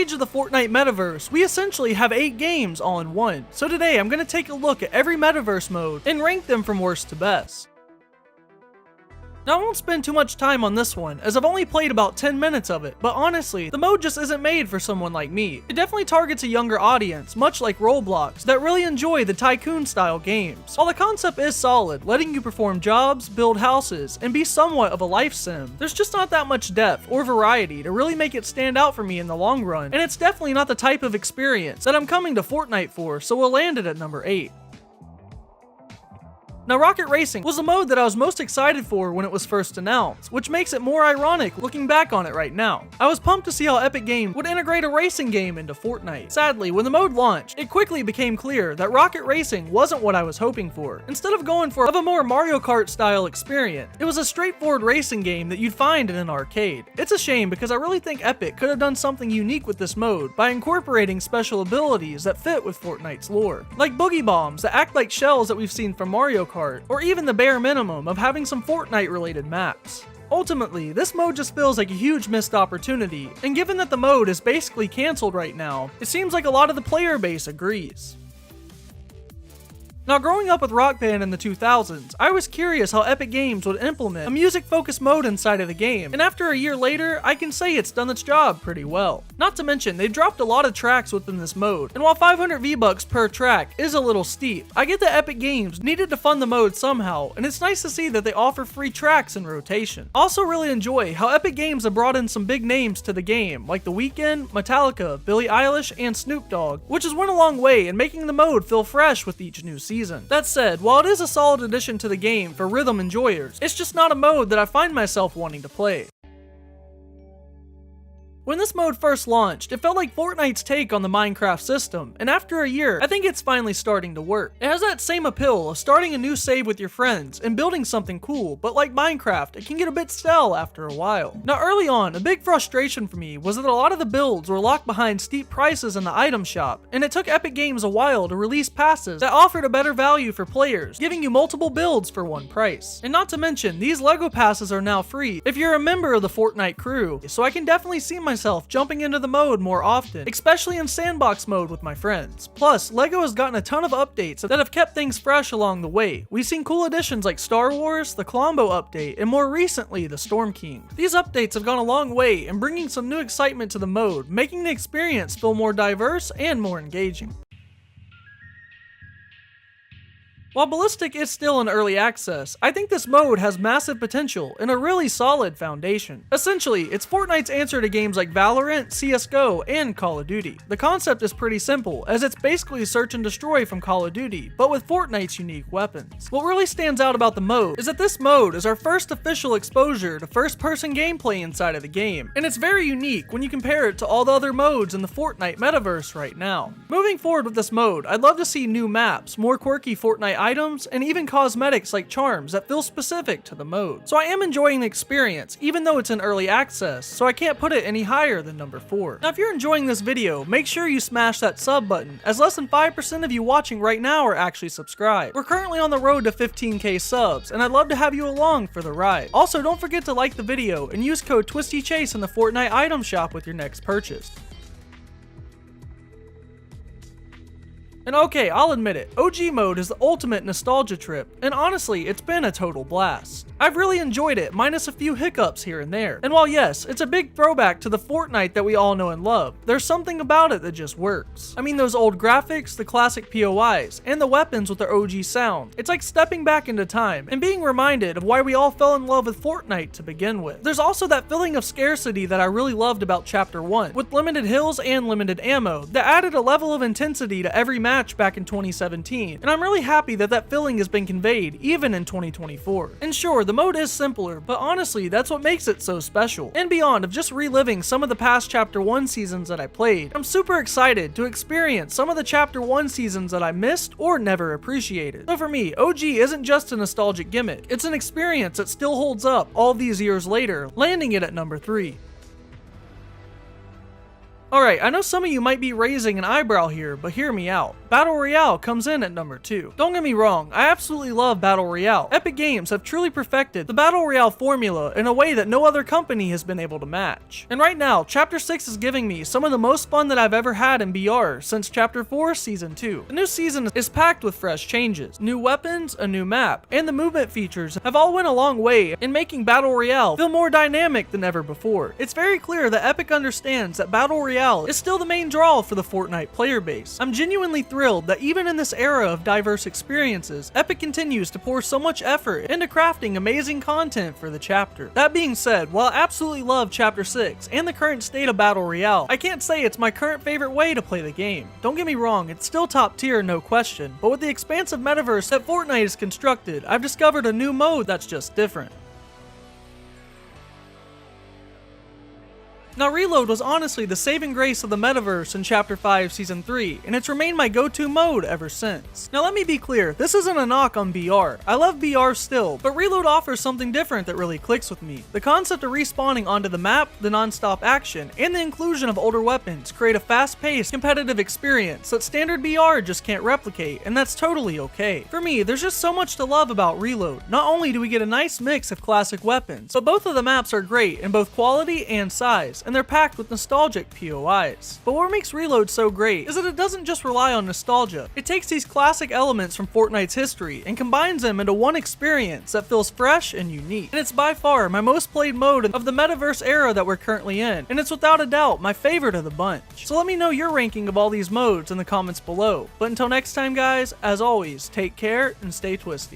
age of the Fortnite metaverse, we essentially have 8 games all in one. So today I'm going to take a look at every metaverse mode and rank them from worst to best. Now I won't spend too much time on this one, as I've only played about 10 minutes of it, but honestly, the mode just isn't made for someone like me. It definitely targets a younger audience, much like Roblox, that really enjoy the tycoon style games. While the concept is solid, letting you perform jobs, build houses, and be somewhat of a life sim, there's just not that much depth or variety to really make it stand out for me in the long run, and it's definitely not the type of experience that I'm coming to Fortnite for, so we'll land it at number 8. Now, Rocket Racing was the mode that I was most excited for when it was first announced, which makes it more ironic looking back on it right now. I was pumped to see how Epic Games would integrate a racing game into Fortnite. Sadly, when the mode launched, it quickly became clear that Rocket Racing wasn't what I was hoping for. Instead of going for a more Mario Kart style experience, it was a straightforward racing game that you'd find in an arcade. It's a shame because I really think Epic could have done something unique with this mode by incorporating special abilities that fit with Fortnite's lore, like boogie bombs that act like shells that we've seen from Mario Kart, or even the bare minimum of having some Fortnite related maps. Ultimately, this mode just feels like a huge missed opportunity, and given that the mode is basically cancelled right now, it seems like a lot of the player base agrees. Now, growing up with Rock Band in the 2000s, I was curious how Epic Games would implement a music-focused mode inside of the game, and after a year later, I can say it's done its job pretty well. Not to mention, they dropped a lot of tracks within this mode, and while 500 V-Bucks per track is a little steep, I get that Epic Games needed to fund the mode somehow, and it's nice to see that they offer free tracks in rotation. I also really enjoy how Epic Games have brought in some big names to the game, like The Weeknd, Metallica, Billie Eilish, and Snoop Dogg, which has went a long way in making the mode feel fresh with each new season. That said, while it is a solid addition to the game for rhythm enjoyers, it's just not a mode that I find myself wanting to play. When this mode first launched, it felt like Fortnite's take on the Minecraft system, and after a year, I think it's finally starting to work. It has that same appeal of starting a new save with your friends and building something cool, but like Minecraft, it can get a bit stale after a while. Now early on, a big frustration for me was that a lot of the builds were locked behind steep prices in the item shop, and it took Epic Games a while to release passes that offered a better value for players, giving you multiple builds for one price. And not to mention, these LEGO passes are now free if you're a member of the Fortnite crew, so I can definitely see myself jumping into the mode more often, especially in sandbox mode with my friends. Plus, LEGO has gotten a ton of updates that have kept things fresh along the way. We've seen cool additions like Star Wars, the Colombo update, and more recently, the Storm King. These updates have gone a long way in bringing some new excitement to the mode, making the experience feel more diverse and more engaging. While Ballistic is still in early access, I think this mode has massive potential and a really solid foundation. Essentially, it's Fortnite's answer to games like Valorant, CSGO, and Call of Duty. The concept is pretty simple, as it's basically search and destroy from Call of Duty, but with Fortnite's unique weapons. What really stands out about the mode is that this mode is our first official exposure to first-person gameplay inside of the game, and it's very unique when you compare it to all the other modes in the Fortnite metaverse right now. Moving forward with this mode, I'd love to see new maps, more quirky Fortnite items, and even cosmetics like charms that feel specific to the mode. So I am enjoying the experience, even though it's in early access, so I can't put it any higher than number 4. Now if you're enjoying this video, make sure you smash that sub button, as less than 5% of you watching right now are actually subscribed. We're currently on the road to 15k subs, and I'd love to have you along for the ride. Also, don't forget to like the video and use code TWISTYCHASE in the Fortnite item shop with your next purchase. And okay, I'll admit it, OG mode is the ultimate nostalgia trip, and honestly, it's been a total blast. I've really enjoyed it, minus a few hiccups here and there. And while yes, it's a big throwback to the Fortnite that we all know and love, there's something about it that just works. I mean, those old graphics, the classic POIs, and the weapons with their OG sound. It's like stepping back into time, and being reminded of why we all fell in love with Fortnite to begin with. There's also that feeling of scarcity that I really loved about Chapter 1, with limited hills and limited ammo, that added a level of intensity to every match back in 2017, and I'm really happy that that feeling has been conveyed even in 2024. And sure, the mode is simpler, but honestly, that's what makes it so special. And beyond of just reliving some of the past Chapter 1 seasons that I played, I'm super excited to experience some of the Chapter 1 seasons that I missed or never appreciated. So for me, OG isn't just a nostalgic gimmick, it's an experience that still holds up all these years later, landing it at number 3. Alright, I know some of you might be raising an eyebrow here, but hear me out. Battle Royale comes in at number 2. Don't get me wrong, I absolutely love Battle Royale. Epic Games have truly perfected the Battle Royale formula in a way that no other company has been able to match. And right now, Chapter 6 is giving me some of the most fun that I've ever had in BR since Chapter 4 Season 2. The new season is packed with fresh changes, new weapons, a new map, and the movement features have all went a long way in making Battle Royale feel more dynamic than ever before. It's very clear that Epic understands that Battle Royale is still the main draw for the Fortnite player base. I'm genuinely thrilled that even in this era of diverse experiences, Epic continues to pour so much effort into crafting amazing content for the chapter. That being said, while I absolutely love Chapter 6 and the current state of Battle Royale, I can't say it's my current favorite way to play the game. Don't get me wrong, it's still top tier, no question, but with the expansive metaverse that Fortnite has constructed, I've discovered a new mode that's just different. Now, Reload was honestly the saving grace of the metaverse in Chapter 5 Season 3, and it's remained my go-to mode ever since. Now let me be clear, this isn't a knock on BR. I love BR still, but Reload offers something different that really clicks with me. The concept of respawning onto the map, the non-stop action, and the inclusion of older weapons create a fast-paced, competitive experience that standard BR just can't replicate, and that's totally okay. For me, there's just so much to love about Reload. Not only do we get a nice mix of classic weapons, but both of the maps are great in both quality and size, and they're packed with nostalgic POIs. But what makes Reload so great is that it doesn't just rely on nostalgia. It takes these classic elements from Fortnite's history and combines them into one experience that feels fresh and unique. And it's by far my most played mode of the metaverse era that we're currently in, and it's without a doubt my favorite of the bunch. So let me know your ranking of all these modes in the comments below. But until next time guys, as always, take care and stay twisty.